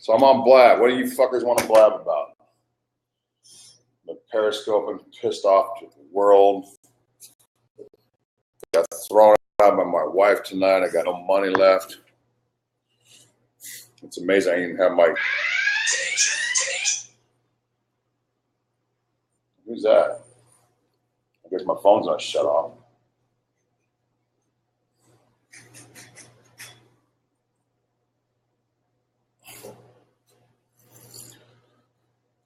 So I'm on Blab. What do you fuckers want to blab about? The Periscope and pissed off to the world. Got thrown out by my wife tonight. I got no money left. It's amazing. I even have my. Who's that? I guess my phone's not shut off.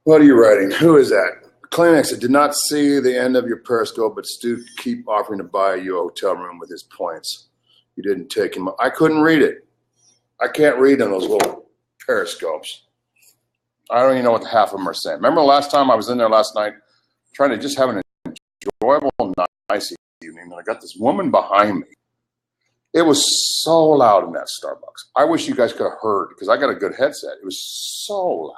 What are you writing? Who is that? Kleenex, I did not see the end of your Periscope, but Stu keep offering to buy you a hotel room with his points. You didn't take him. I couldn't read it. I can't read on those little Periscopes. I don't even know what half of them are saying. Remember the last time I was in there last night trying to just have an enjoyable, nice evening, and I got this woman behind me. It was so loud in that Starbucks. I wish you guys could have heard because I got a good headset. It was so loud.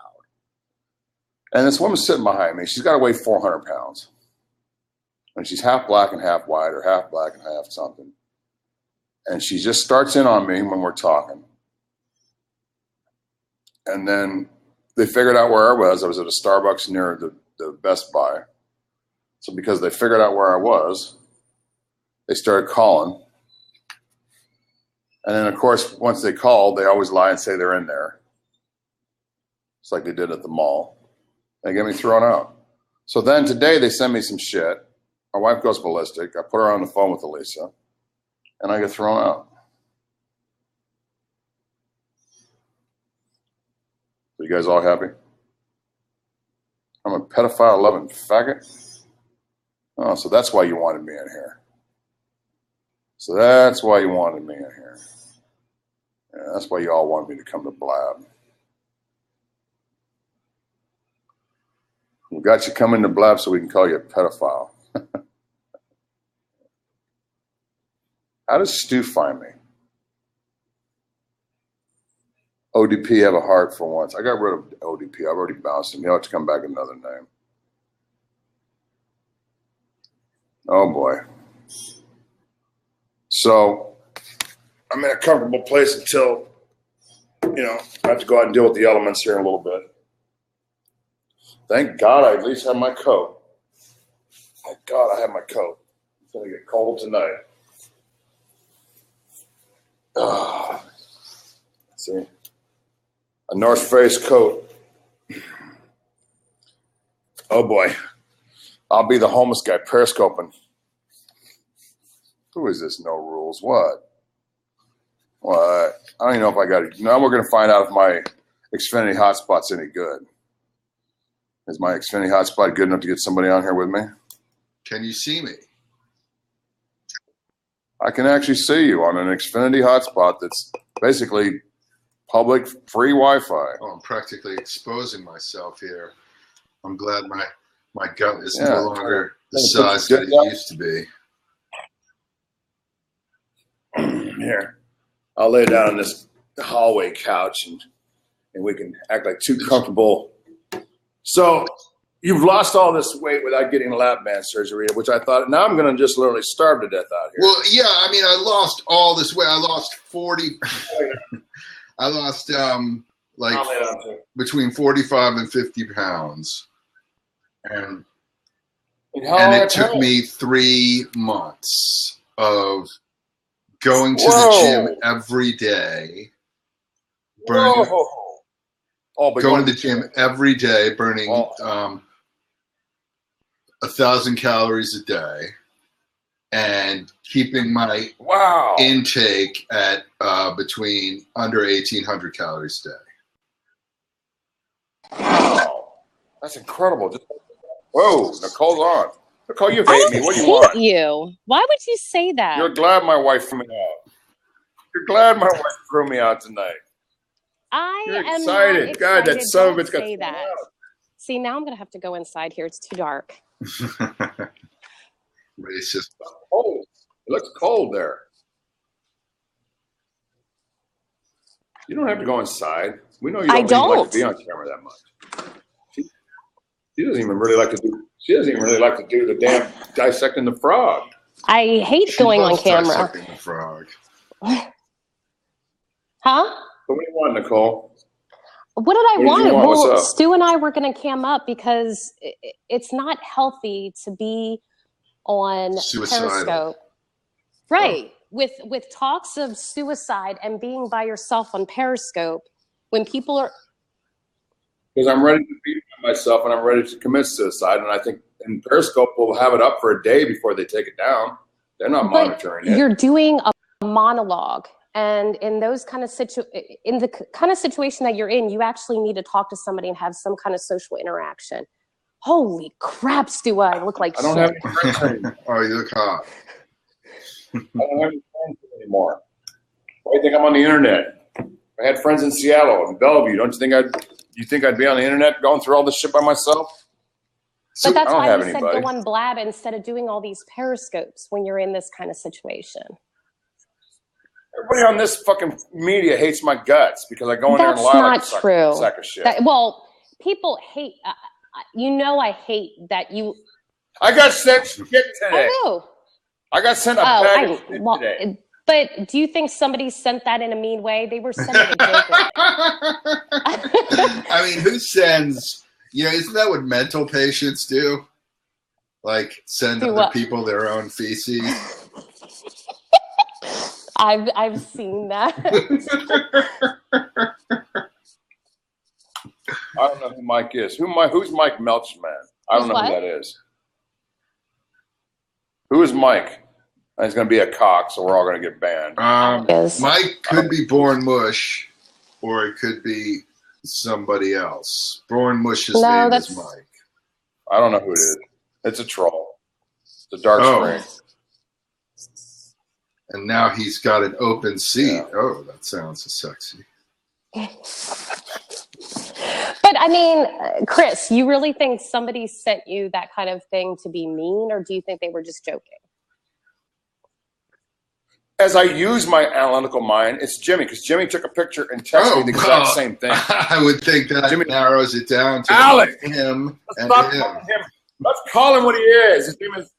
And this woman's sitting behind me. She's got to weigh 400 pounds. And she's half black and half white or half black and half something. And she just starts in on me when we're talking. And then they figured out where I was. I was at a Starbucks near the Best Buy. So because they figured out where I was, they started calling. And then, of course, once they called, they always lie and say they're in there. It's like they did at the mall. They get me thrown out. So then today they send me some shit. My wife goes ballistic. I put her on the phone with Elisa, and I get thrown out. So you guys all happy? I'm a pedophile-loving faggot? Oh, so that's why you wanted me in here. So that's why you wanted me in here. Yeah, that's why you all wanted me to come to Blab. We got you coming to Blab so we can call you a pedophile. How does Stu find me? ODP have a heart for once. I got rid of ODP. I've already bounced him. He'll have to come back with another name. Oh boy. So I'm in a comfortable place until, I have to go out and deal with the elements here in a little bit. Thank God I at least have my coat. Thank God I have my coat. It's going to get cold tonight. See? A North Face coat. Oh boy. I'll be the homeless guy periscoping. Who is this? No rules. What? I don't even know if I got it. Now we're going to find out if my Xfinity hotspot's any good. Is my Xfinity hotspot good enough to get somebody on here with me? Can you see me? I can actually see you on an Xfinity hotspot that's basically public free Wi-Fi. Oh, I'm practically exposing myself here. I'm glad my gut is no longer the size that it used to be. Here, I'll lay down on this hallway couch and we can act like two comfortable. So you've lost all this weight without getting lap band surgery, which I thought, now I'm going to just literally starve to death out here. Well, yeah, I mean, I lost all this weight. I lost 40. I lost between 45 and 50 pounds. And it took me 3 months of going to the gym every day. Burning, going to the gym every day, burning 1,000 calories a day, and keeping my intake at between under 1,800 calories a day. Wow, that's incredible! Whoa, Nicole's on. Nicole, you hate me. What do you want? You. Why would you say that? You're glad my wife threw me out. You're glad my wife threw me out tonight. You're excited. Not excited. God, that son of a bitch got thrown out. See, now I'm going to have to go inside here. It's too dark. It's just cold. It looks cold there. You don't have to go inside. We know you don't even like to be on camera that much. She doesn't even really like to do. She doesn't even really like to do the damn dissecting the frog. I hate going on camera. Dissecting the frog. Huh? What do you want, Nicole? What did I want? What's Well, up? Stu and I were going to cam up because it's not healthy to be on Suicidal. Periscope. Right. Oh. With talks of suicide and being by yourself on Periscope when people are... Because I'm ready to beat myself and I'm ready to commit suicide. And I think in Periscope will have it up for a day before they take it down. They're not monitoring it. You're doing a monologue. And in those kind of in the kind of situation that you're in, you actually need to talk to somebody and have some kind of social interaction. Holy crap, Stu, I look like shit. I don't have any friends anymore. Oh, you look hot. I don't have any friends anymore. Why do you think I'm on the internet? I had friends in Seattle and Bellevue. Don't you think I'd be on the internet going through all this shit by myself? But that's why we said go on Blab instead of doing all these periscopes when you're in this kind of situation. Everybody on this fucking media hates my guts because I go in there and lie like a sack of shit. Well, people hate. I hate that you. I got sent shit today. Oh. I got sent a bag of shit today. But do you think somebody sent that in a mean way? They were sending a joke. I mean, who sends? Isn't that what mental patients do? Like send other people their own feces. I've seen that. I don't know who Mike is. Who's Mike Melchman? I don't know who that is. Who is Mike? He's going to be a cock, so we're all going to get banned. Mike could be Born Mush, or it could be somebody else. Born Mush's name is Mike. I don't know who it is. It's a troll. It's a dark string. And now he's got an open seat. Yeah. Oh, that sounds sexy. But I mean, Chris, you really think somebody sent you that kind of thing to be mean, or do you think they were just joking? As I use my analytical mind, it's Jimmy, because Jimmy took a picture and texted me the exact same thing. I would think that Jimmy narrows it down to him and him. Let's call him what he is. His name is.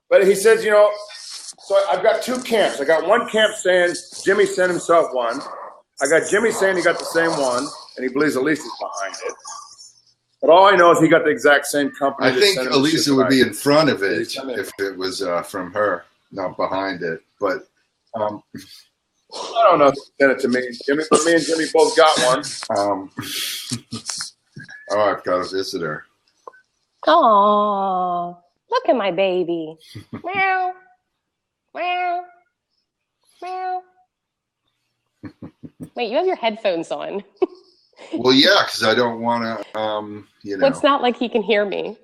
But he says, so I've got two camps. I got one camp saying Jimmy sent himself one. I got Jimmy saying he got the same one, and he believes Elisa's behind it. But all I know is he got the exact same company. I think Elisa would be in front of it if it was from her, not behind it. But I don't know who sent it to me. Jimmy, but me and Jimmy both got one. I've got a visitor. Oh, look at my baby. Meow. Meow. Meow. Wait, you have your headphones on. Well, yeah, because I don't want to, Well, it's not like he can hear me.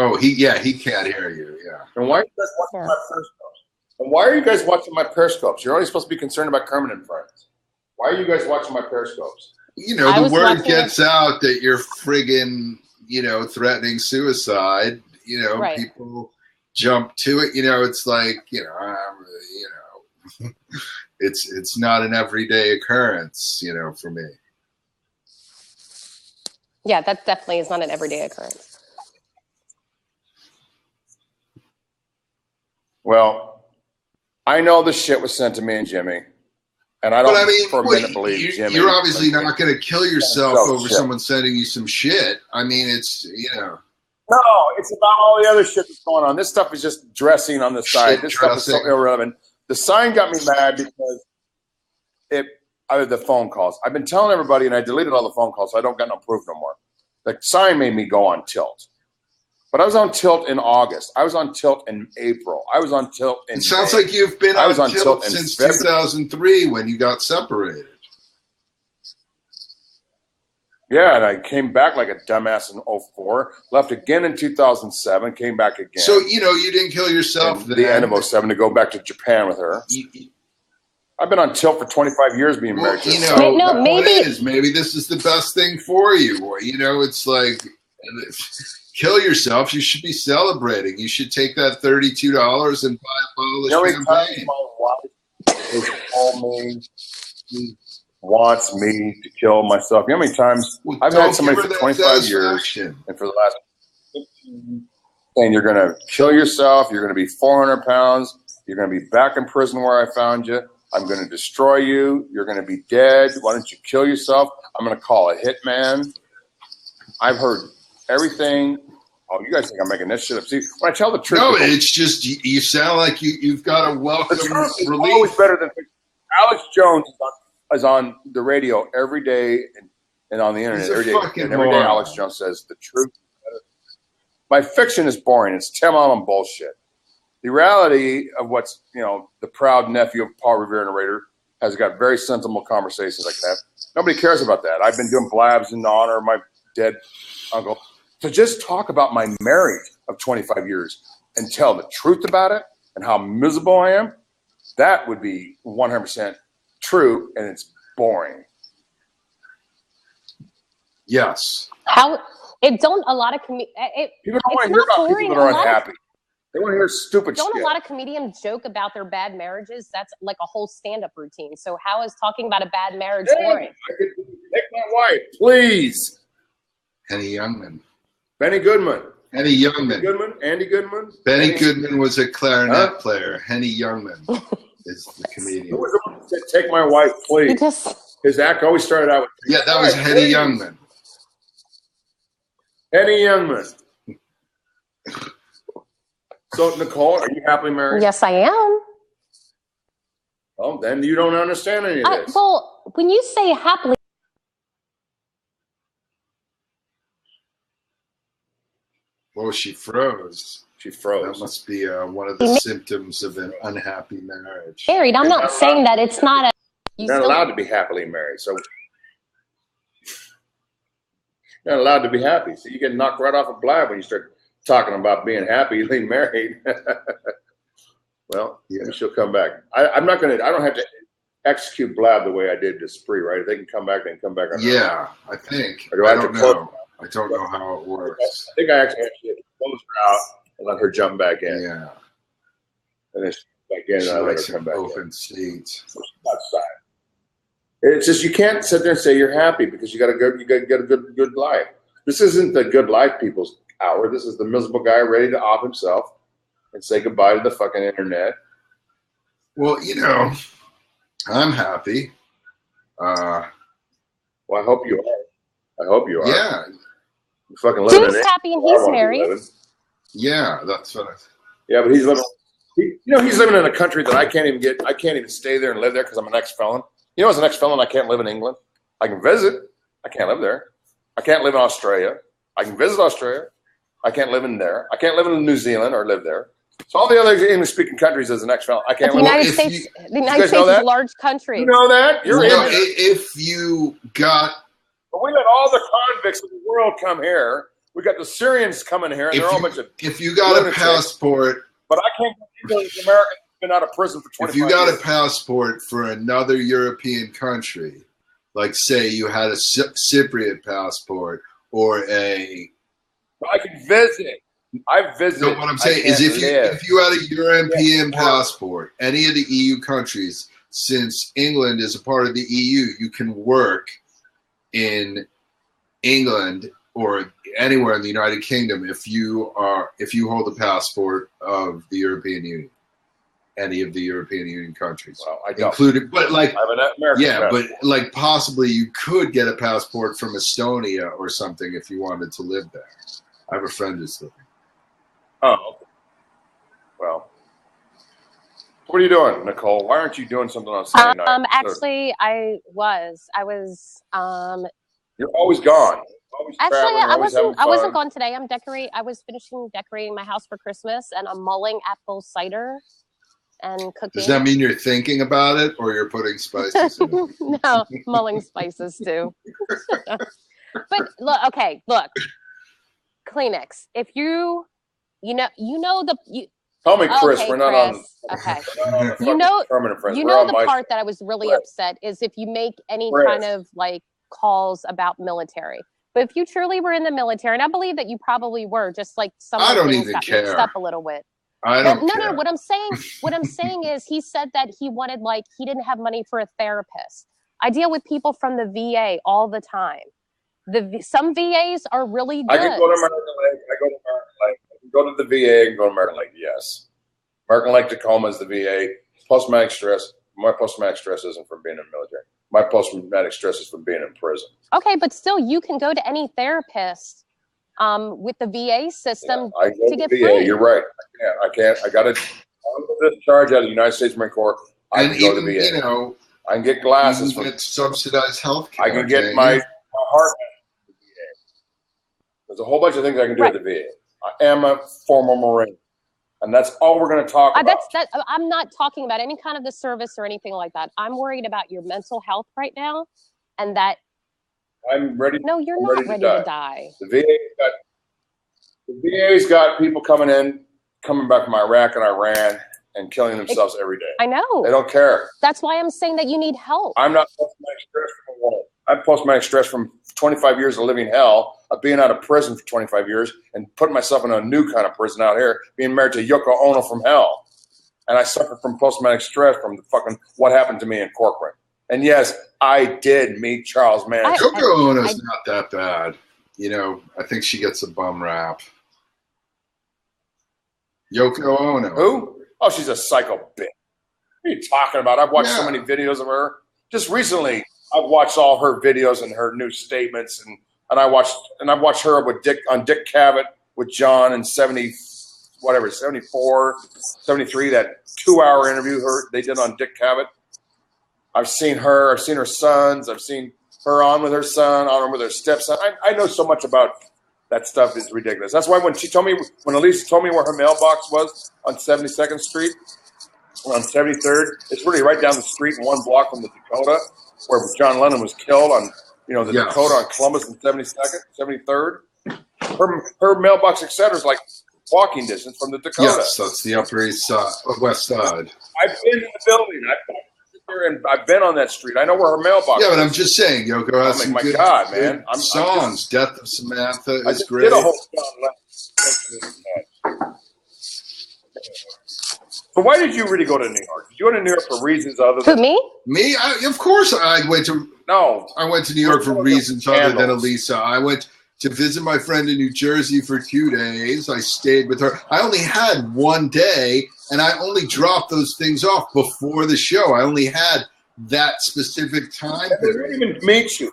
Oh, he can't hear you, yeah. And why are you guys watching my periscopes? And why are you guys watching my periscopes? You're only supposed to be concerned about Kermit and friends. Why are you guys watching my periscopes? The word gets out that you're friggin', threatening suicide. Right. People jump to it. It's like, it's not an everyday occurrence, for me. Yeah, that definitely is not an everyday occurrence. Well, I know the shit was sent to me and Jimmy, and I don't for a minute believe Jimmy. You're obviously not going to kill yourself over someone sending you some shit. I mean, it's, No, it's about all the other shit that's going on. This stuff is just dressing on the side. This stuff is so irrelevant. The sign got me mad because the phone calls. I've been telling everybody, and I deleted all the phone calls, so I don't got no proof no more. The sign made me go on tilt. But I was on tilt in August. I was on tilt in April. I was on tilt in It sounds like you've been on tilt since 2003 when you got separated. Yeah, and I came back like a dumbass in 2004, left again in 2007, came back again. So, you didn't kill yourself at the end of 2007 to go back to Japan with her. I've been on tilt for 25 years being married to her. Maybe this is the best thing for you. It's like, kill yourself. You should be celebrating. You should take that $32 and buy a bottle of champagne. My wife has told me she wants me to kill myself. You know how many times I've had somebody for 25 years, and for the last 15 saying you're going to kill yourself, you're going to be 400 pounds, you're going to be back in prison where I found you. I'm going to destroy you. You're going to be dead. Why don't you kill yourself? I'm going to call a hitman. I've heard everything. Oh, you guys think I'm making this shit up? See, when I tell the truth, no, it's just you sound like you've got a welcome relief. Always better than Alex Jones is on the radio every day and on the internet every day. And every day, Alex Jones says the truth. My fiction is boring. It's 10-mile bullshit. The reality of what's, the proud nephew of Paul Revere narrator has got very sensible conversations like that. Nobody cares about that. I've been doing blabs in honor of my dead uncle. To just talk about my marriage of 25 years and tell the truth about it and how miserable I am, that would be 100% true, and it's boring. Yes. How it don't a lot of people don't want to hear about people that are unhappy. They want to hear stupid shit. Don't a lot of comedians joke about their bad marriages? That's like a whole stand-up routine. So how is talking about a bad marriage boring? Take my wife, please. Henny Youngman. Benny Goodman. Henny Youngman. Andy Goodman. Benny Goodman was a clarinet player. Henny Youngman is the comedian. Who was the one that said, "Take my wife, please"? His act always started out with, yeah, that was Henny Youngman. Henny Youngman. So, Nicole, are you happily married? Yes, I am. Well, then you don't understand any of this. Well, when you say happily. Well, she froze. She froze. That must be one of the symptoms of an unhappy marriage. Married. I'm not saying that it's not a. You're not allowed to be happily married. So you're not allowed to be happy. So you get knocked right off a blab when you start talking about being happily married. Well, yeah, she'll come back. I don't have to execute blab the way I did to Spree, right? If they can come back, they can come back. Yeah, I think. I don't know. I don't know how it works. I think I actually had to close her out and let her jump back in. Yeah. And then back in, and I let her come back open in. seat. Outside. It's just you can't sit there and say you're happy because you got to get a good life. This isn't the good life people's hour. This is the miserable guy ready to off himself and say goodbye to the fucking internet. Well, I'm happy. Well, I hope you are. Yeah. You fucking living He's happy and he's married. Yeah, that's what Yeah, but he's living. He's living in a country that I can't even stay there and live there because I'm an ex-felon. As an ex-felon, I can't live in England. I can visit. I can't live there. I can't live in Australia. I can visit Australia. I can't live in there. I can't live in New Zealand or live there. So all the other English-speaking countries as an ex-felon, I can't live there. The United States is a large country. You know that? You're in there. If you got... But we let all the convicts of the world come here. We got the Syrians coming here, and they're all a bunch of... If you got a passport... But I can't go to America that's been out of prison for 25 years. If you got a passport for another European country, like say you had a Cypriot passport or a... I can visit. I've visited. No, what I'm saying is if you had a European passport, any of the EU countries, since England is a part of the EU, you can work in England or anywhere in the United Kingdom if you hold a passport of the European Union, any of the European Union countries, well, I don't. Included. But like, I have an American passport. But like possibly you could get a passport from Estonia or something if you wanted to live there. I have a friend who's living. Oh, okay. Well, what are you doing, Nicole? Why aren't you doing something on Sunday night? Actually, I was. You're always gone. Actually, I wasn't gone today. I was finishing decorating my house for Christmas, and I'm mulling apple cider and cooking. Does that mean you're thinking about it, or you're putting spices in it? No, mulling spices too. But look, Kleenex. If you Call me Chris. We're not on. Okay. Permanent friends. You know the part that I was really upset is if you make any kind of like calls about military. But if you truly were in the military, and I believe that you probably were, just like some of the things got mixed up a little bit. I don't care. No. What I'm saying is he said that he wanted he didn't have money for a therapist. I deal with people from the VA all the time. Some VAs are really good. I can go to American Lake. I can go to the VA and go to American Lake. Yes, American Lake Tacoma is the VA. Post-traumatic stress. My post-traumatic stress isn't from being in the military. My post-traumatic stress is from being in prison. Okay, but still, you can go to any therapist with the VA system to get VA. free. You're right. I can't. I got to discharge out of the United States Marine Corps. I can go to the VA. You know, I can get glasses. You can get subsidized health care. I can get my heart at the VA. There's a whole bunch of things I can do at the VA. I am a former Marine. And that's all we're going to talk about. I'm not talking about any kind of the service or anything like that. I'm worried about your mental health right now, and that I'm ready. No, you're not ready to die. The VA's got people coming back from Iraq and Iran and killing themselves every day. I know. They don't care. That's why I'm saying that you need help. I'm not post-traumatic stress from a war. I'm post-traumatic stress from 25 years of living hell, of being out of prison for 25 years and putting myself in a new kind of prison out here, being married to Yoko Ono from hell. And I suffer from post-traumatic stress from the fucking what happened to me in Corcoran. And yes, I did meet Charles Manson. Yoko Ono's not that bad. You know, I think she gets a bum rap. Yoko Ono. Who? Oh, she's a psycho bitch. What are you talking about? I've watched so many videos of her. Just recently, I've watched all her videos and her new statements, and I've watched her with Dick Cavett with John in 74, 73, that 2-hour interview they did on Dick Cavett. I've seen her sons, I've seen her on with her son, on with her stepson. I know so much about that stuff. Is ridiculous. That's why when Elisa told me where her mailbox was on 72nd Street, or on 73rd, it's really right down the street and 1 block from the Dakota, where John Lennon was killed on, the Dakota on Columbus and 72nd, 73rd. Her mailbox, etc., is like walking distance from the Dakota. Yes, that's the Upper East Side, West Side. I've been in the building. I've been on that street. I know where her mailbox is. Yeah, but I'm just saying, Yoko has some good songs. Death of Samantha is great. I did a whole John Lennon. So why did you really go to New York? Did you go to New York for reasons other than... Who, me? Me? Of course I went to... No. I went to New York for reasons other than Elisa. I went to visit my friend in New Jersey for 2 days. I stayed with her. I only had 1 day, and I only dropped those things off before the show. I only had that specific time. They didn't even meet you.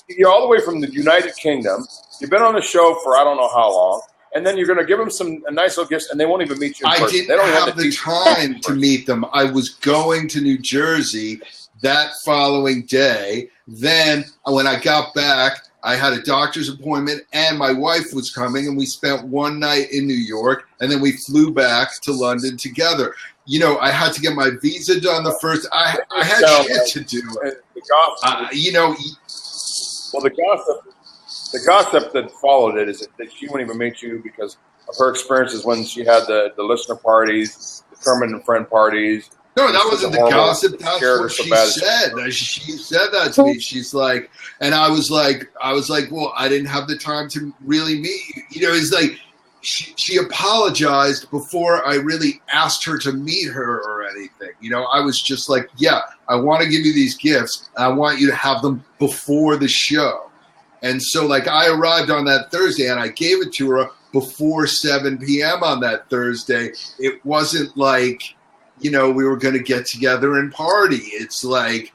You're all the way from the United Kingdom. You've been on the show for I don't know how long. And then you're going to give them some nice little gifts, and they won't even meet you in person. I didn't have the time to meet them. I was going to New Jersey that following day. Then when I got back, I had a doctor's appointment, and my wife was coming, and we spent 1 night in New York, and then we flew back to London together. I had to get my visa done the first. I had shit to do. The gossip that followed it is that she wouldn't even meet you because of her experiences when she had the listener parties, the permanent friend parties. No, that wasn't the gossip. That's what she said. She said that to me. She's like, and I was like, well, I didn't have the time to really meet you. It's like she apologized before I really asked her to meet her or anything. I was just like, yeah, I want to give you these gifts, and I want you to have them before the show. And so, I arrived on that Thursday, and I gave it to her before 7 p.m. on that Thursday. It wasn't like, we were going to get together and party. It's like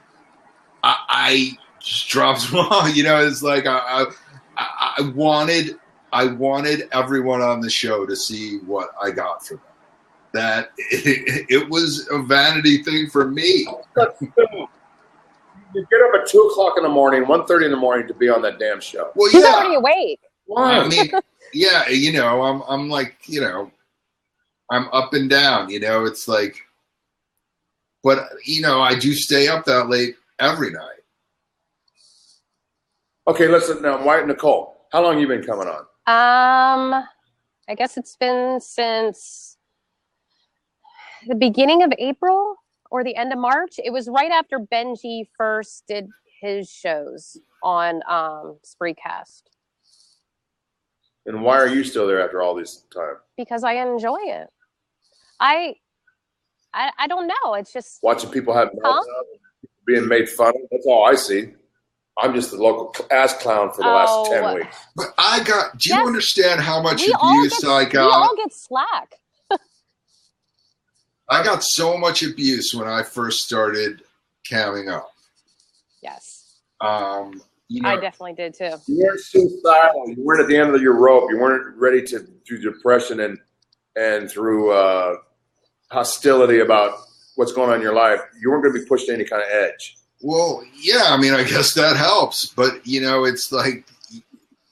I just dropped them off. It's like I wanted everyone on the show to see what I got for them. That it was a vanity thing for me. You get up at 2 o'clock in the morning, 1:30 in the morning to be on that damn show. Well, He's already awake. Why? I mean, yeah, I'm like, I'm up and down. It's like, but I do stay up that late every night. Okay, listen now, Nicole. How long have you been coming on? I guess it's been since the beginning of April. Or the end of March. It was right after Benji first did his shows on Spreecast. And why are you still there after all this time? Because I enjoy it. I don't know. It's just watching people have being made fun of. That's all I see. I'm just the local ass clown for the last 10 weeks. But do you understand how much abuse I got? We all get slack. I got so much abuse when I first started camming up. Yes. You know, I definitely did too. You weren't suicidal. You weren't at the end of your rope. You weren't ready to through depression and through hostility about what's going on in your life. You weren't going to be pushed to any kind of edge. well, yeah, I mean, I guess that helps, but you know, it's like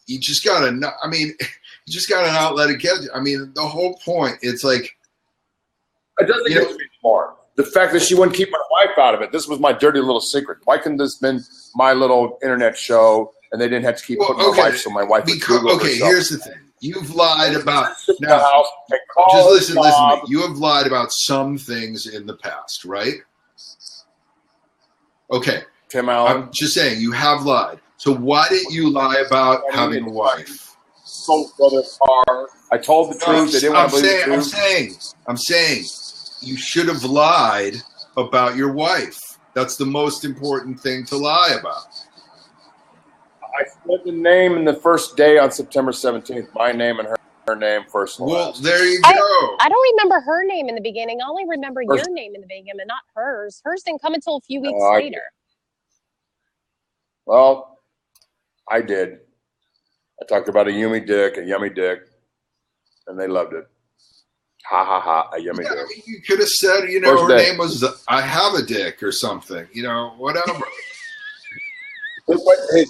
you just gotta. I mean, you just got an outlet to get. I mean, the whole point. It's like It doesn't get to me anymore. The fact that she wouldn't keep my wife out of it. This was my dirty little secret. Why couldn't this have been my little internet show and they didn't have to keep putting my wife so my wife would Google herself? Here's the thing. You've lied about now. Just listen to me. You have lied about some things in the past, right? Okay. Tim Allen. I'm just saying you have lied. So why didn't you lie about having a wife? Sold for their car. I told the truth. They didn't want to believe the truth. I'm saying you should have lied about your wife. That's the most important thing to lie about. I said the name in the first day on September 17th. My name and her name first. Well, there you go. I don't remember her name in the beginning. I only remember your name in the beginning, and not hers. Hers didn't come until a few weeks later. Well, I did. I talked about a yummy dick, and they loved it. Ha ha ha, a yummy dick. I mean, you could have said, you know, her name was I Have a Dick or something, you know, whatever. Hey,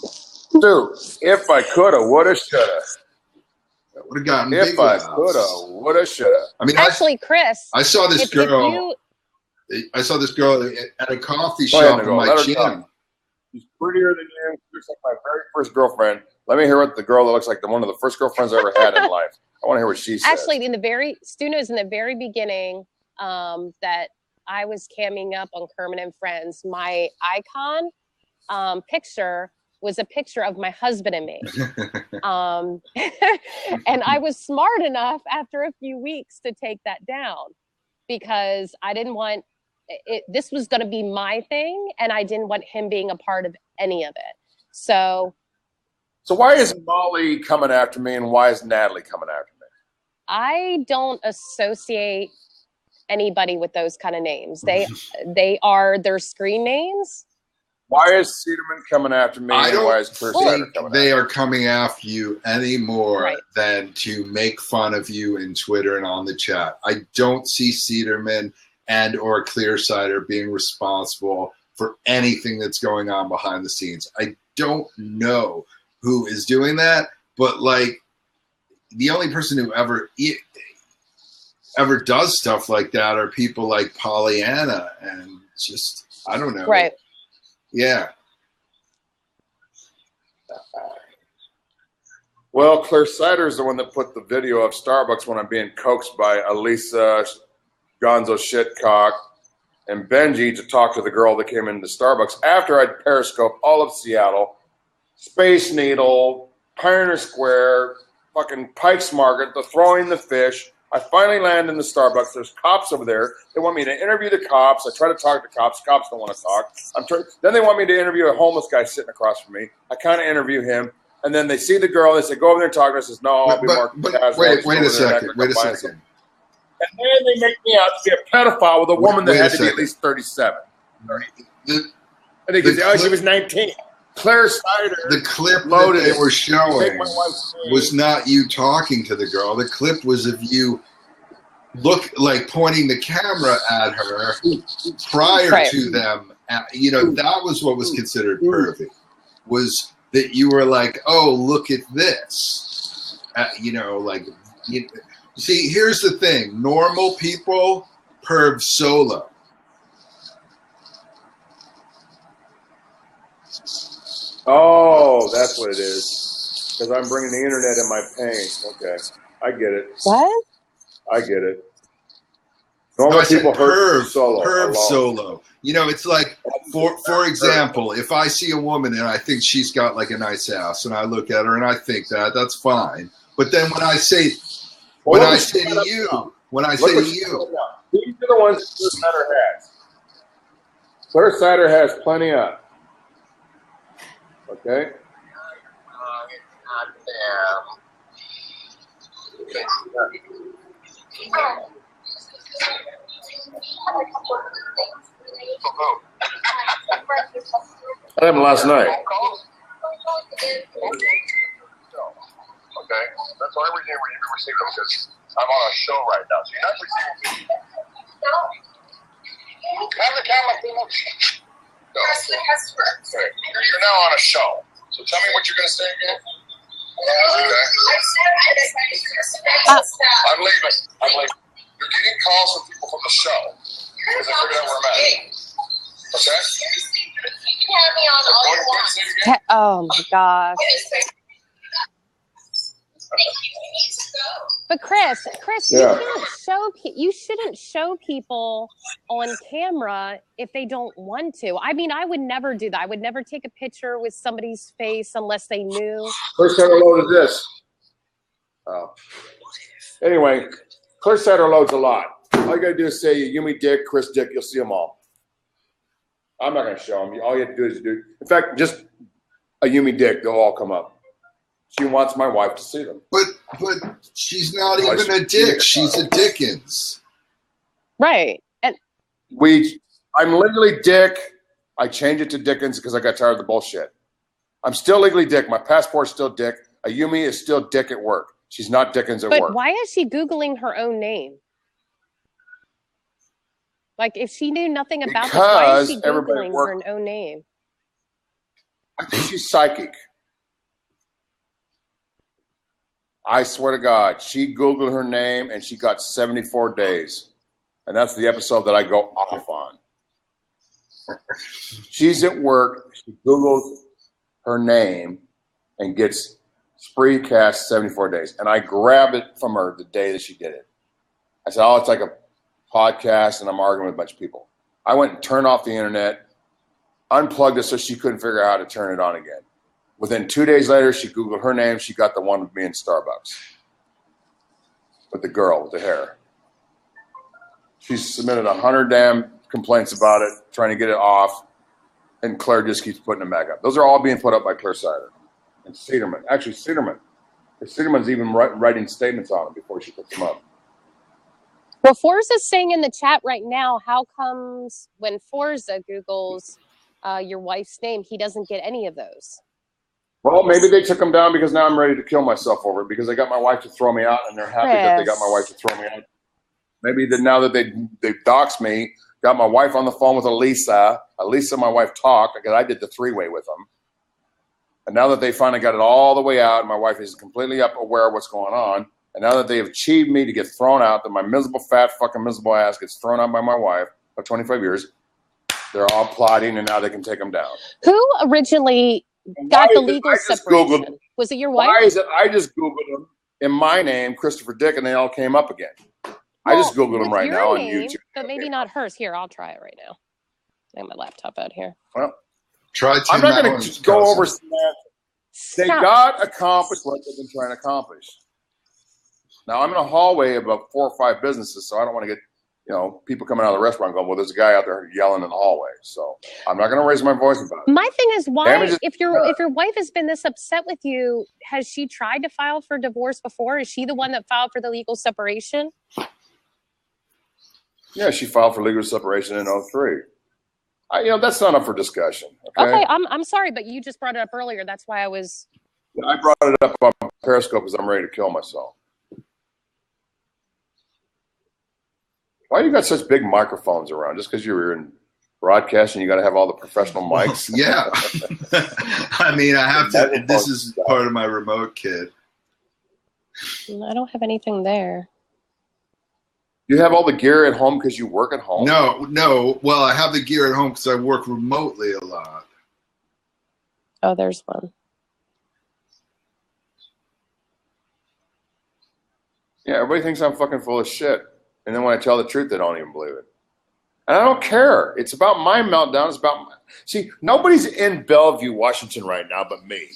dude, if I coulda, woulda, shoulda. That would have gotten if I coulda, woulda, shoulda. I mean, actually, Chris, I saw this girl. I saw this girl at a coffee shop in my gym. She's prettier than you. She's like my very first girlfriend. Let me hear what the girl that looks like one of the first girlfriends I ever had in life. I want to hear what she says. Actually, Stu knows in the very beginning that I was camming up on Kermit and Friends. My icon picture was a picture of my husband and me. And I was smart enough after a few weeks to take that down because I didn't want it. This was going to be my thing, and I didn't want him being a part of any of it. So why is Molly coming after me, and why is Natalie coming after me? I don't associate anybody with those kind of names. They are their screen names. Why is Cederman coming after me? I don't why is think they are coming after you any more than to make fun of you in Twitter and on the chat. I don't see Cederman and or Clearsider being responsible for anything that's going on behind the scenes. I don't know who is doing that, but like the only person who ever does stuff like that are people like Pollyanna, and just I don't know. Right. Yeah. Well, Clearsider is the one that put the video of Starbucks when I'm being coaxed by Elisa Gonzo Shitcock and Benji to talk to the girl that came into Starbucks after I'd periscoped all of Seattle, Space Needle, Pioneer Square, fucking Pike's Market, the Throwing the Fish. I finally land in the Starbucks. There's cops over there. They want me to interview the cops. I try to talk to cops. Cops don't want to talk. Then they want me to interview a homeless guy sitting across from me. I kind of interview him. And then they see the girl. They say, go over there and talk to her. I says, no, I'll be more casual. Wait a second. And then they make me out to be a pedophile with a woman that had to be at least 37. And they go, she was 19. Clearsider. The clip that they were showing was not you talking to the girl. The clip was of you pointing the camera at her prior to them. You know, that was what was considered pervy. Was that you were like, oh, look at this. See, here's the thing. Normal people perv solo. Oh, that's what it is. Because I'm bringing the internet in my pain. Okay, I get it. What? I get it. Normal people perv solo. Perv solo. You know, it's like, for example, if I see a woman and I think she's got like a nice ass, and I look at her and I think that's fine. But then when I say, these are the ones that Clearsider has. Clearsider has plenty of. Okay. That happened last night. Okay, that's the only reason you receive them because I'm on a show right now, so you're not receiving people. Have the camera, people. That's the customer. Okay. You're now on a show, so tell me what you're going to say again. Okay. I'm leaving. You're getting calls from people from the show because they figured out where I'm at. Okay? Oh my gosh. But Chris, Yeah. you shouldn't show people on camera if they don't want to. I mean, I would never do that. I would never take a picture with somebody's face unless they knew. ClearSider loaded this. Oh. Anyway, ClearSider loads a lot. All you gotta do is say Yumi Dick, Chris Dick, you'll see them all. I'm not gonna show them. All you have to do is do. In fact, just a Yumi Dick, they'll all come up. She wants my wife to see them. But she's not even a dick. She's a Dickens. Right. And I'm legally Dick. I changed it to Dickens because I got tired of the bullshit. I'm still legally Dick. My passport's still Dick. A Yumi is still Dick at work. She's not Dickens at work. But why is she Googling her own name? Like, if she knew nothing about this, why is she Googling her own name? I think she's psychic. I swear to God, she Googled her name and she got 74 days. And that's the episode that I go off on. She's at work. She Googled her name and gets spree cast 74 days. And I grabbed it from her the day that she did it. I said, oh, it's like a podcast and I'm arguing with a bunch of people. I went and turned off the internet, unplugged it so she couldn't figure out how to turn it on again. Within 2 days later, she Googled her name. She got the one with me in Starbucks. With the girl with the hair. She submitted 100 damn complaints about it, trying to get it off. And Claire just keeps putting them back up. Those are all being put up by ClearSider. And Cederman. Actually, Cederman. Cederman's even writing statements on them before she puts them up. Well, Forza's saying in the chat right now, how comes when Forza Googles your wife's name, he doesn't get any of those? Well, maybe they took them down because now I'm ready to kill myself over it because they got my wife to throw me out and they're happy that they got my wife to throw me out. Maybe now that they've doxed me, got my wife on the phone with Elisa, my wife talked because I did the three-way with them. And now that they finally got it all the way out, and my wife is completely aware of what's going on, and now that they've achieved me to get thrown out, that my miserable, fat, fucking miserable ass gets thrown out by my wife of 25 years, they're all plotting and now they can take them down. Who originally got the legal separation? Was it your wife? Why is it I just Googled them in my name, Christopher Dick, and they all came up again? Well, I just Googled them right now on YouTube. But maybe not hers. Here, I'll try it right now. I have my laptop out here. Well, I'm not going to go over that. They got accomplished what they've been trying to accomplish. Now, I'm in a hallway of about 4 or 5 businesses, so I don't want to get people coming out of the restaurant going, well, there's a guy out there yelling in the hallway. So I'm not going to raise my voice about it. My thing is, why, if your wife has been this upset with you, has she tried to file for divorce before? Is she the one that filed for the legal separation? Yeah, she filed for legal separation in 2003. That's not up for discussion. Okay, I'm sorry, but you just brought it up earlier. That's why I was. Yeah, I brought it up on Periscope because I'm ready to kill myself. Why you got such big microphones around? Just because you're in broadcasting, you got to have all the professional mics? Yeah. I mean, I have to. This is part of my remote kit. I don't have anything there. You have all the gear at home because you work at home? No. Well, I have the gear at home because I work remotely a lot. Oh, there's one. Yeah, everybody thinks I'm fucking full of shit. And then when I tell the truth, they don't even believe it. And I don't care. It's about my meltdown. It's about see, nobody's in Bellevue, Washington right now but me.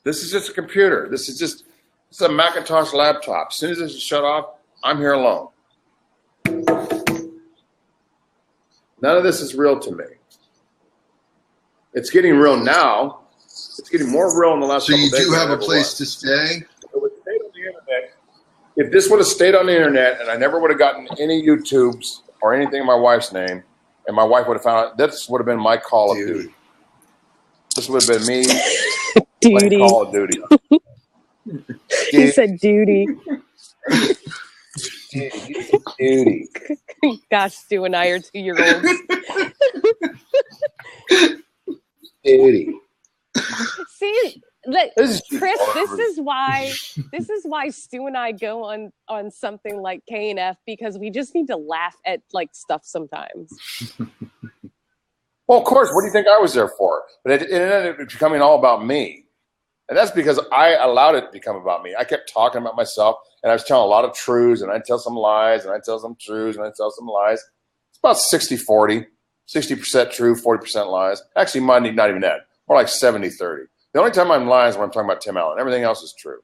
This is just a computer. This is a Macintosh laptop. As soon as this is shut off, I'm here alone. None of this is real to me. It's getting real now. It's getting more real in the last couple days. So you do have a place to stay? If this would have stayed on the internet and I never would have gotten any YouTubes or anything in my wife's name, and my wife would have found out. This would have been my Call of Duty. This would have been me playing Call of Duty. He said duty. Duty. Gosh, Stu and I are 2-year-olds. Duty. See, Chris, this is why Stu and I go on something like KNF, because we just need to laugh at like stuff sometimes. Well, of course. What do you think I was there for? But it ended up becoming all about me. And that's because I allowed it to become about me. I kept talking about myself, and I was telling a lot of truths, and I'd tell some lies, and I'd tell some truths, and I'd tell some lies. It's about 60-40, 60% true, 40% lies. Actually, not even that. More like 70-30. The only time I'm lying is when I'm talking about Tim Allen. Everything else is true.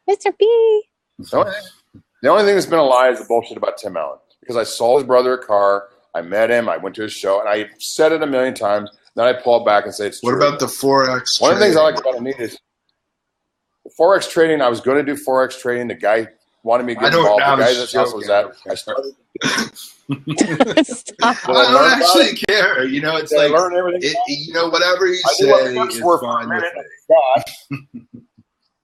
Mr. B. The only thing that's been a lie is the bullshit about Tim Allen. Because I sold his brother a car, I met him, I went to his show, and I said it a million times. Then I pull it back and say it's true. What about the Forex One of the things I like about Anita is the Forex trading. I was going to do Forex trading. The guy wanted me to get involved. The guy that's house was that. I started. I don't actually care. You know, it's like, learn everything. You know, whatever you say is fine with me.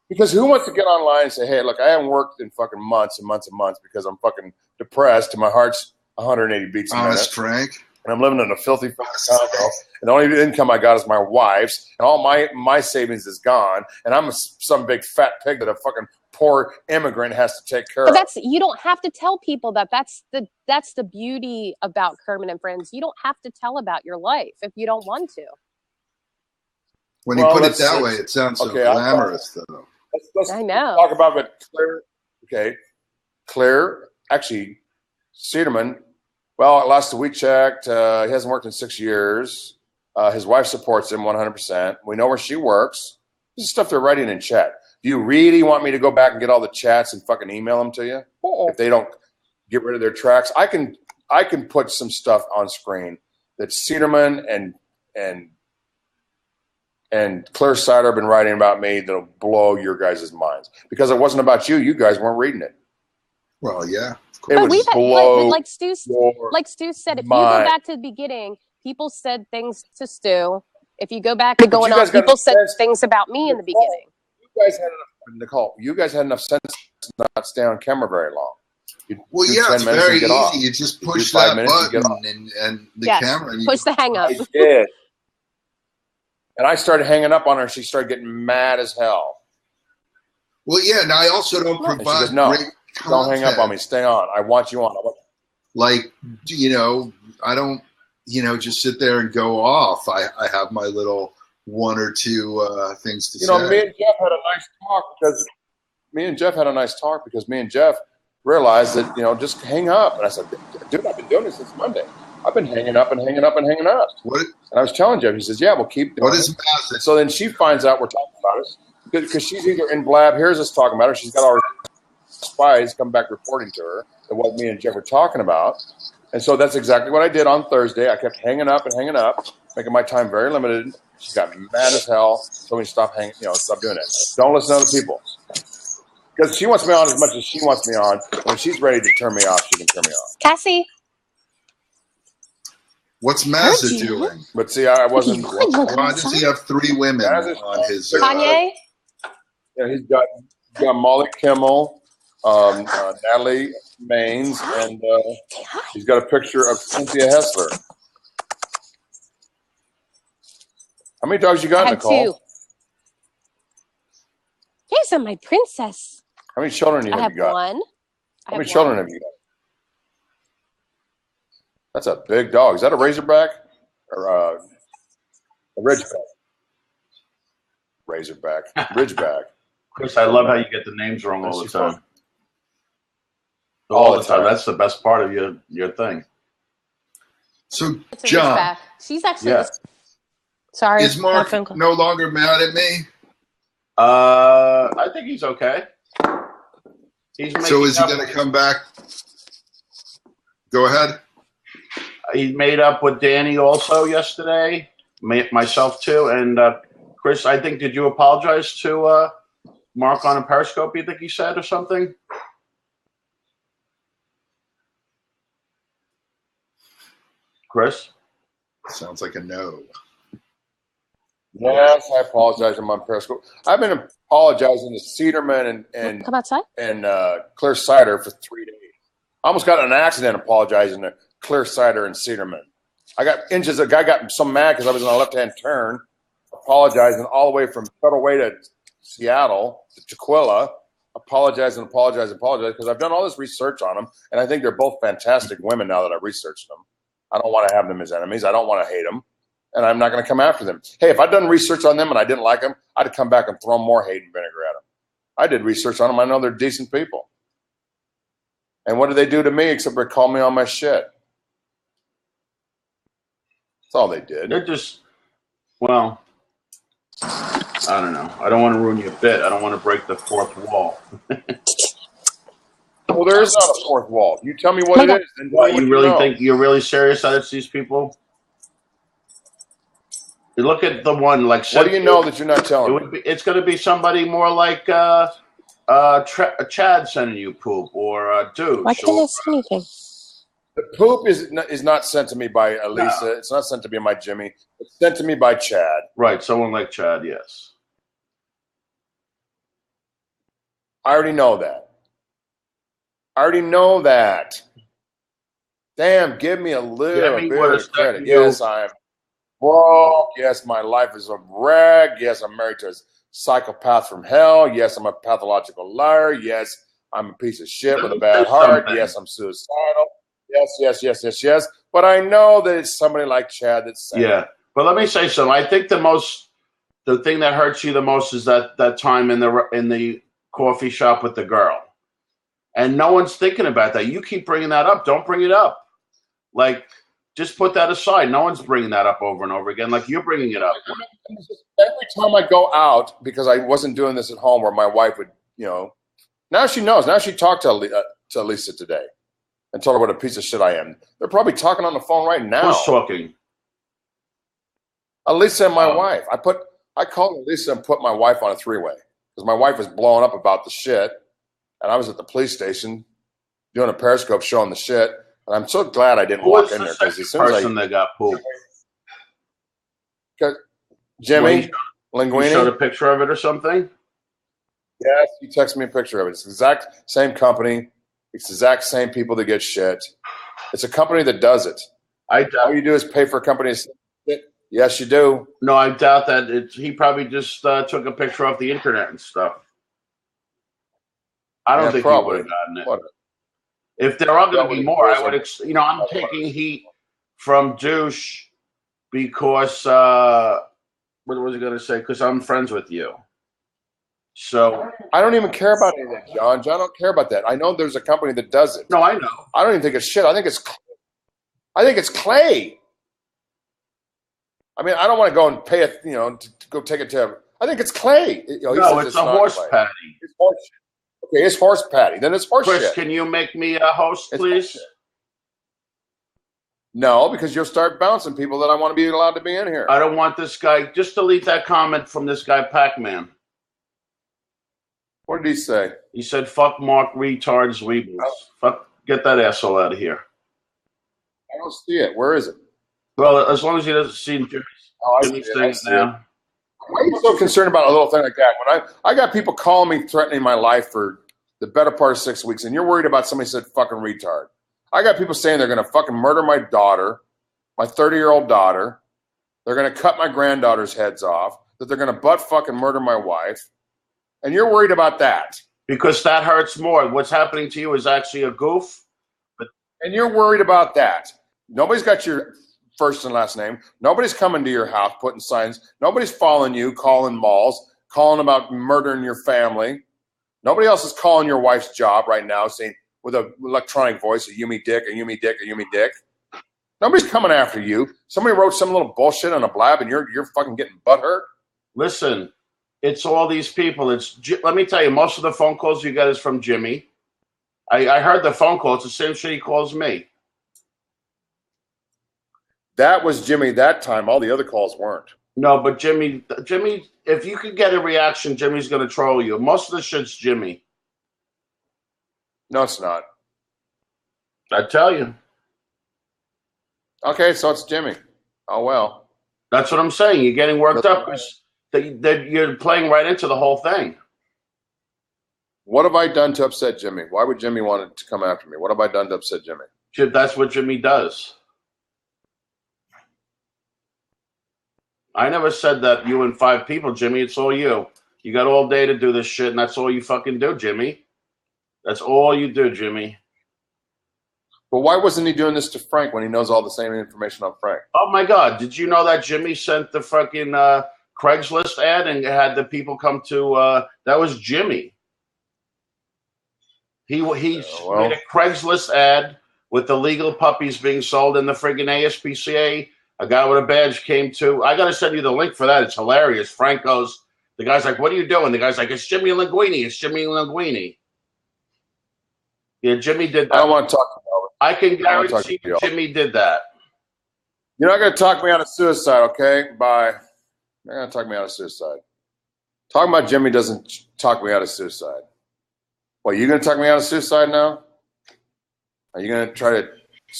Because who wants to get online and say, hey, look, I haven't worked in fucking months and months and months because I'm fucking depressed and my heart's 180 beats a minute. Honest Frank. And I'm living in a filthy fucking condo, and the only income I got is my wife's, and all my savings is gone, and I'm some big fat pig that a fucking poor immigrant has to take care of. But you don't have to tell people that. That's the beauty about Kermit and Friends. You don't have to tell about your life if you don't want to. When you put it that way, it sounds so glamorous, though. Let's I know. Talk about it. Claire, actually, Cederman. Well, last week checked. He hasn't worked in 6 years. His wife supports him 100%. We know where she works. This is stuff they're writing in chat. Do you really want me to go back and get all the chats and fucking email them to you? If they don't get rid of their tracks, I can put some stuff on screen that Cederman and Claire Sider have been writing about me that'll blow your guys' minds. Because it wasn't about you. You guys weren't reading it. Well, yeah. But like Stu said, if you go back to the beginning, people said things to Stu. If you go back to going on, people said things about me in the beginning. You guys had enough, Nicole. You guys had enough sense to not stay on camera very long. Well, yeah, it's very easy. You just push that button and the camera. Push the hang up. I did. And I started hanging up on her. She started getting mad as hell. Well, yeah, and I also don't provide great don't hang up on me. Stay on. I want you on. Like, you know, I don't, just sit there and go off. I have my little one or two things to say. Me and Jeff had a nice talk because me and Jeff realized that, just hang up. And I said, dude, I've been doing this since Monday. I've been hanging up and hanging up and hanging up. And I was telling Jeff, he says, yeah, we'll keep doing it. So then she finds out we're talking about it because she's either in Blab, hears us talking about it, she's got all her spies come back reporting to her and what me and Jeff were talking about. And so that's exactly what I did on Thursday. I kept hanging up, making my time very limited. She got mad as hell. So we stop doing it. Don't listen to other people. Because she wants me on as much as she wants me on. When she's ready to turn me off, she can turn me off. Cassie. What's Mazza doing? But see, I wasn't. Why does he have 3 women on his? Kanye? Yeah, he's got Molly Kimmel, Natalie Maines, and he's got a picture of Cynthia Hessler. How many dogs you got, Nicole? 2. Yes, I'm my princess. How many children have you got? I have 1. How many children have you got? That's a big dog. Is that a Razorback or a Ridgeback? Razorback, Ridgeback. Chris, I love how you get the names wrong all the time. All the time. That's the best part of your thing. So, John, she's actually. Sorry, is Mark no longer mad at me? I think he's okay. So is he going to come back? Go ahead. He made up with Danny also yesterday, myself too, and Chris. I think did you apologize to Mark on a Periscope? You think he said or something? Chris? Sounds like a no. Yes, I apologize. I'm on Periscope. I've been apologizing to Cedarman and Come outside. Clear Cider for 3 days. I almost got in an accident apologizing to Clear Cider and Cedarman. I got inches. A guy got so mad because I was in a left-hand turn, apologizing all the way from Federal Way to Seattle to Tequila, apologizing because I've done all this research on them, and I think they're both fantastic women now that I've researched them. I don't want to have them as enemies. I don't want to hate them, and I'm not going to come after them. Hey, if I'd done research on them and I didn't like them, I'd come back and throw more hate and vinegar at them. I did research on them. I know they're decent people. And what did they do to me except for call me on my shit? That's all they did. They're just, well, I don't know. I don't want to ruin your bit. I don't want to break the fourth wall. Well, there is not a fourth wall. You tell me what it is. And what, you really think you're really serious that it's these people? You look at the one like. What do you know that you're not telling me? It's going to be somebody more like Chad sending you poop or Douche. Why can't I see anything? The poop is not sent to me by Elisa. No. It's not sent to me by Jimmy. It's sent to me by Chad. Right, someone like Chad, yes. I already know that. Damn, give me a little bit of credit. Yes, I'm broke. Yes, my life is a wreck. Yes, I'm married to a psychopath from hell. Yes, I'm a pathological liar. Yes, I'm a piece of shit with a bad heart. Yes, I'm suicidal. Yes. But I know that it's somebody like Chad that's saying. Yeah, but let me say something. I think the thing that hurts you the most is that time in the coffee shop with the girl. And no one's thinking about that. You keep bringing that up. Don't bring it up. Like, just put that aside. No one's bringing that up over and over again. Like, you're bringing it up. Every time I go out, because I wasn't doing this at home where my wife would, now she knows. Now she talked to Lisa today and told her what a piece of shit I am. They're probably talking on the phone right now. Who's talking? Lisa and my wife. I called Lisa and put my wife on a three-way because my wife was blowing up about the shit. And I was at the police station doing a Periscope showing the shit. And I'm so glad I didn't walk in there because as soon as that got pooped. Jimmy Linguini. You showed a picture of it or something? Yes, you texted me a picture of it. It's the exact same company. It's the exact same people that get shit. It's a company that does it. All you do is pay for a company to say shit. Yes, you do. No, I doubt that. He probably just took a picture off the internet and stuff. I don't think he would have gotten it. Whatever. If there are going to be more, I would. I'm taking heat from Douche because what was I going to say? Because I'm friends with you. So I don't even care about any of that, John. John, I don't care about that. I know there's a company that does it. No, I know. I don't even think it's shit. I think it's clay. I mean, I don't want to go and pay it. To go take it to. I think it's clay. No, it's a horse patty. It's horse shit. Okay, it's horse patty. Then it's horse Chris, shit. Can you make me a host, please? No, because you'll start bouncing people that I want to be allowed to be in here. I don't want this guy. Just delete that comment from this guy, Pac-Man. What did he say? He said, "Fuck Mark retards weebles." Fuck, get that asshole out of here. I don't see it. Where is it? Well, as long as he doesn't see Jimmy's things now. Why are you so concerned about a little thing like that? When I got people calling me threatening my life for the better part of 6 weeks, and you're worried about somebody said fucking retard. I got people saying they're going to fucking murder my daughter, my 30-year-old daughter. They're going to cut my granddaughter's heads off, that they're going to butt fucking murder my wife. And you're worried about that. Because that hurts more. What's happening to you is actually a goof. And you're worried about that. Nobody's got your first and last name. Nobody's coming to your house putting signs. Nobody's following you, calling malls, calling about murdering your family. Nobody else is calling your wife's job right now saying with an electronic voice, a Yumi dick, a Yumi dick, a Yumi dick. Nobody's coming after you. Somebody wrote some little bullshit on a blab and you're fucking getting butthurt. Listen, it's all these people. Let me tell you, most of the phone calls you get is from Jimmy. I heard the phone call. It's the same shit he calls me. That was Jimmy that time. All the other calls weren't. No, but Jimmy, if you could get a reaction, Jimmy's going to troll you. Most of the shit's Jimmy. No, it's not. I tell you. Okay, so it's Jimmy. Oh, well. That's what I'm saying. You're getting worked up because that you're playing right into the whole thing. What have I done to upset Jimmy? Why would Jimmy want to come after me? What have I done to upset Jimmy? That's what Jimmy does. I never said that you and 5 people, Jimmy. It's all you. You got all day to do this shit, and that's all you fucking do, Jimmy. That's all you do, Jimmy. But why wasn't he doing this to Frank when he knows all the same information on Frank? Oh, my God. Did you know that Jimmy sent the fucking Craigslist ad and had the people come to that was Jimmy. He made a Craigslist ad with the legal puppies being sold in the friggin' ASPCA. A guy with a badge came to. I got to send you the link for that. It's hilarious. Frank goes, the guy's like, what are you doing? The guy's like, it's Jimmy Linguini. It's Jimmy Linguini. Yeah, Jimmy did that. I don't want to talk about it. I can guarantee Jimmy did that. You're not going to talk me out of suicide, okay? Bye. You're not going to talk me out of suicide. Talking about Jimmy doesn't talk me out of suicide. Well, you going to talk me out of suicide now? Are you going to try to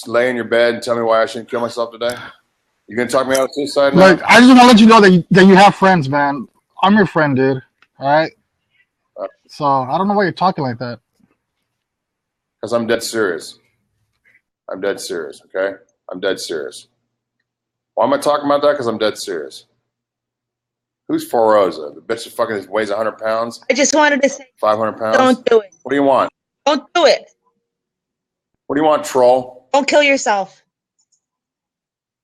lay in your bed and tell me why I shouldn't kill myself today? You going to talk me out of suicide now? Look, I just want to let you know that you have friends, man. I'm your friend, dude. All right? So I don't know why you're talking like that. Because I'm dead serious. I'm dead serious, okay? I'm dead serious. Why am I talking about that? Because I'm dead serious. Who's Foroza? The bitch that fucking weighs 100 pounds? I just wanted to say, 500 pounds? don't do it. What do you want? Don't do it. What do you want, troll? Don't kill yourself.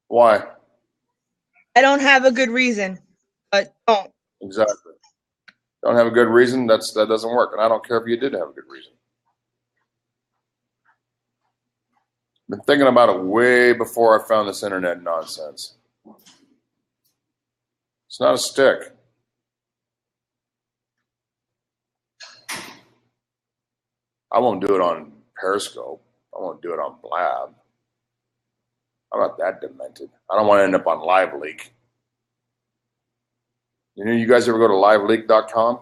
Why? I don't have a good reason, but don't. Exactly. Don't have a good reason? That doesn't work. And I don't care if you did have a good reason. Been thinking about it way before I found this internet nonsense. It's not a stick. I won't do it on Periscope. I won't do it on Blab. I'm not that demented. I don't want to end up on LiveLeak. You know, you guys ever go to liveleak.com?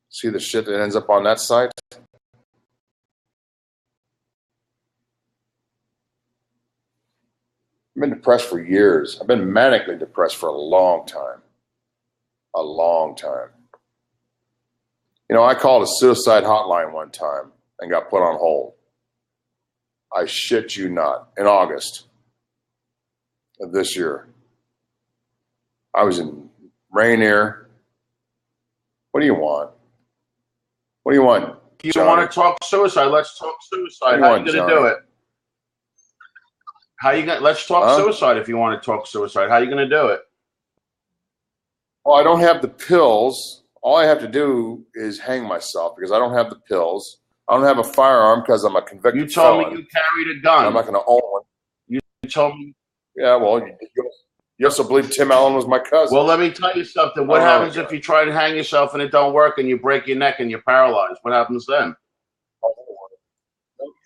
See the shit that ends up on that site? I've been depressed for years. I've been manically depressed for a long time. A long time. You know, I called a suicide hotline one time and got put on hold. I shit you not. In August of this year. I was in Rainier. What do you want? What do you want? If you want to talk suicide, let's talk suicide. How are you going to do it? How you going? Let's talk suicide. If you want to talk suicide, how are you going to do it? Well, I don't have the pills. All I have to do is hang myself because I don't have the pills. I don't have a firearm because I'm a convicted You told felon. me you carried a gun. I'm not going to own one. You told me. Yeah, well, you also believe Tim Allen was my cousin. Well, let me tell you something. What happens if you try to hang yourself and it don't work and you break your neck and you're paralyzed? What happens then?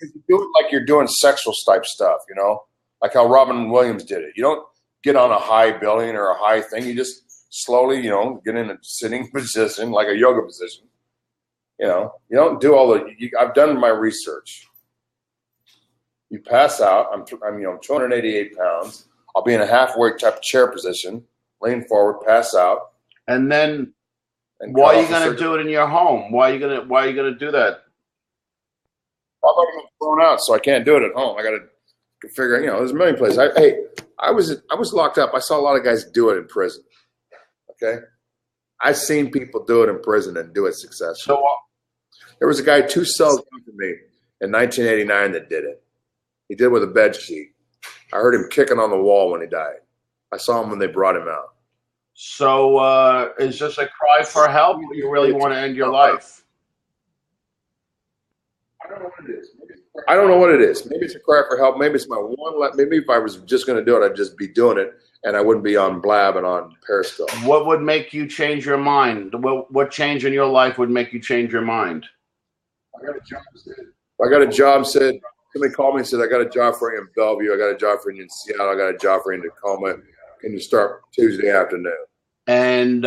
You do it like you're doing sexual type stuff, you know, like how Robin Williams did it. You don't get on a high building or a high thing. You just slowly, you know, get in a sitting position, like a yoga position. You know, you don't do all the. I've done my research. You pass out. I'm 288 pounds. I'll be in a halfway type of chair position, lean forward, pass out, and then why are you going to do it in your home? Why are you going to do that? I'm already thrown out, so I can't do it at home. I got to figure. You know, there's a million places. I was locked up. I saw a lot of guys do it in prison. Okay, I've seen people do it in prison and do it successfully. So, there was a guy 2 cells down from me in 1989 that did it. He did it with a bed sheet. I heard him kicking on the wall when he died. I saw him when they brought him out. So is this a cry for help or you really want to end your life? I don't know what it is. I don't know what it is. Maybe it's a cry for help. Maybe it's my one. Maybe if I was just going to do it, I'd just be doing it, and I wouldn't be on Blab and on Periscope. What would make you change your mind? What change in your life would make you change your mind? I got a job. Said somebody called me and said, "I got a job for you in Bellevue. I got a job for you in Seattle. I got a job for you in Tacoma. Can you start Tuesday afternoon?" And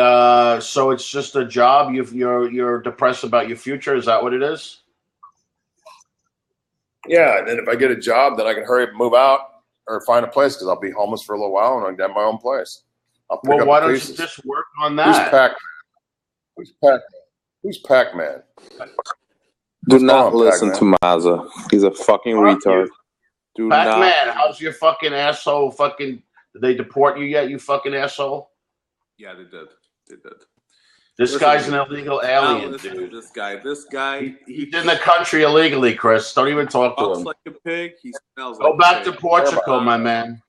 so it's just a job. You're depressed about your future. Is that what it is? Yeah, and then if I get a job, then I can hurry up and move out or find a place because I'll be homeless for a little while and I'll get my own place. I'll pick Well, up why the don't pieces. you just work on Who's that? Pac-Man? Who's Pac-Man? Who's Pac-Man? Do not listen to Mazza. He's a fucking retard. Do Pac-Man, not. how's your fucking asshole fucking... Did they deport you yet, you fucking asshole? Yeah, they did. They did. This guy's an illegal alien, dude. This guy. He's in the country illegally, Chris. Don't even talk to Talks him. like a pig. He smells like Go back a to pig. Portugal, my man.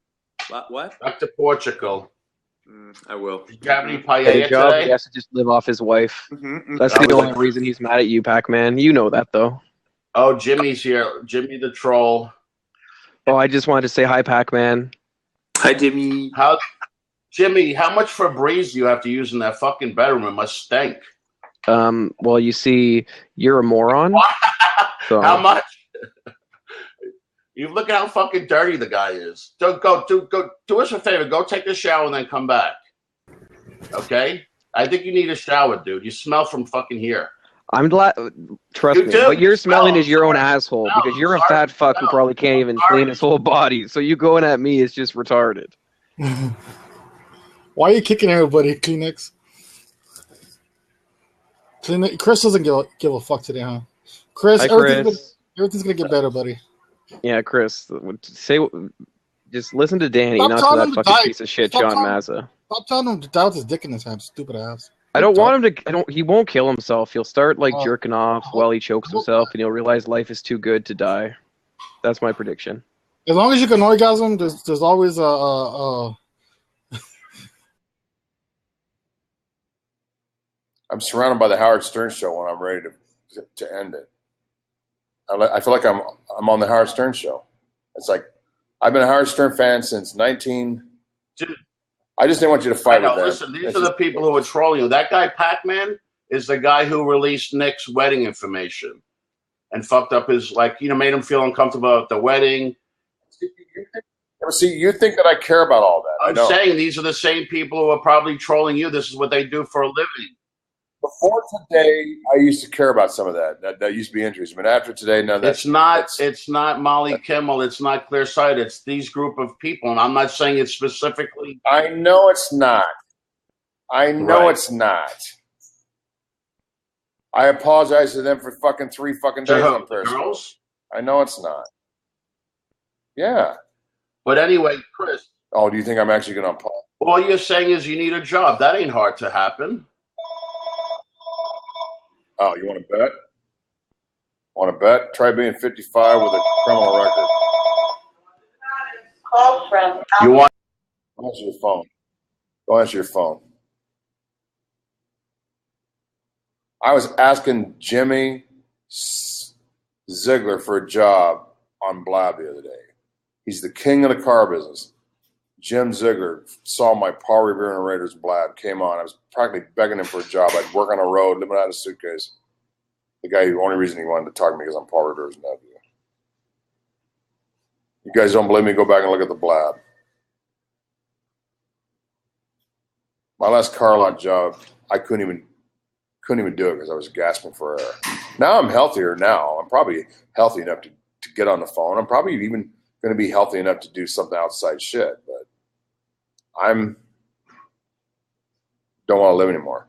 What? Back to Portugal. I will. Did you have any At paella a job, today? he has to just live off his wife. That's That the was only reason he's mad at you, Pac-Man. You know that, though. Oh, Jimmy's here. Jimmy the troll. Oh, I just wanted to say hi, Pac-Man. Hi, Jimmy. Jimmy, how much Febreze do you have to use in that fucking bedroom? It must stink. Well, you see, you're a moron. So. How much? You look at how fucking dirty the guy is. Go do us a favor. Go take a shower and then come back. Okay? I think you need a shower, dude. You smell from fucking here. I'm glad. Trust me. What you're smelling is your own asshole because you're a fat fuck who probably can't even clean his whole body. So you going at me is just retarded. Why are you kicking everybody, Kleenex? Chris doesn't give a fuck today, huh? Chris, Hi, Chris. Everything's gonna get better, buddy. Yeah, Chris. Just listen to Danny, Stop not to telling that him to fucking die. piece of shit, Stop John telling- Mazza. Stop telling him to die with his dick in his hand, stupid ass. I don't want him to. He won't kill himself. He'll start jerking off while he chokes hope himself, and he'll realize life is too good to die. That's my prediction. As long as you can orgasm, there's always a I'm surrounded by the Howard Stern show when I'm ready to end it. I feel like I'm on the Howard Stern show. It's like I've been a Howard Stern fan since 19. Dude, I just didn't want you to fight with them. Listen, these are the people who are trolling you. That guy Pac-Man is the guy who released Nick's wedding information and fucked up his made him feel uncomfortable at the wedding. See, you think that I care about all that? I'm saying these are the same people who are probably trolling you. This is what they do for a living. Before today, I used to care about some of that. That used to be interesting. But after today, no, it's not Molly Kimmel. It's not Clear Sight. It's these group of people. And I'm not saying it's specifically. I know it's not. It's not. I apologize to them for fucking 3 fucking days on Periscope. I know it's not. Yeah. But anyway, Chris. Oh, do you think I'm actually going to apologize? All you're saying is you need a job. That ain't hard to happen. Oh, you want to bet? Want to bet? Try being 55 with a criminal record. Call from. You want? Go answer your phone. Go answer your phone. I was asking Jimmy Ziegler for a job on Blab the other day. He's the king of the car business. Jim Ziegler saw my Paul Revere and Raiders Blab, came on. I was practically begging him for a job. I'd work on a road, living out of a suitcase. The only reason he wanted to talk to me is I'm Paul Revere's nephew. You guys don't believe me? Go back and look at the Blab. My last car lot job, I couldn't even do it because I was gasping for air. Now I'm healthier now. I'm probably healthy enough to get on the phone. I'm probably even going to be healthy enough to do something outside shit, but don't want to live anymore.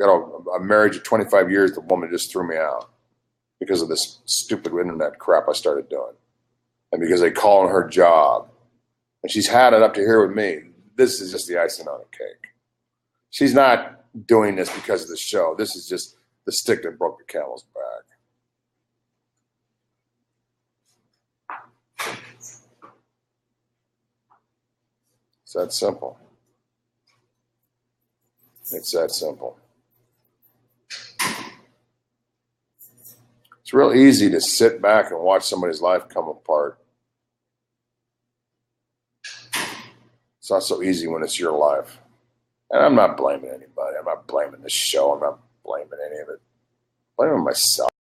I'm married to 25 years. The woman just threw me out because of this stupid internet crap I started doing. And because they call on her job. And she's had it up to here with me. This is just the icing on the cake. She's not doing this because of the show. This is just the stick that broke the camel's back. It's that simple. It's that simple. It's real easy to sit back and watch somebody's life come apart. It's not so easy when it's your life. And I'm not blaming anybody. I'm not blaming the show. I'm not blaming any of it. I'm blaming myself.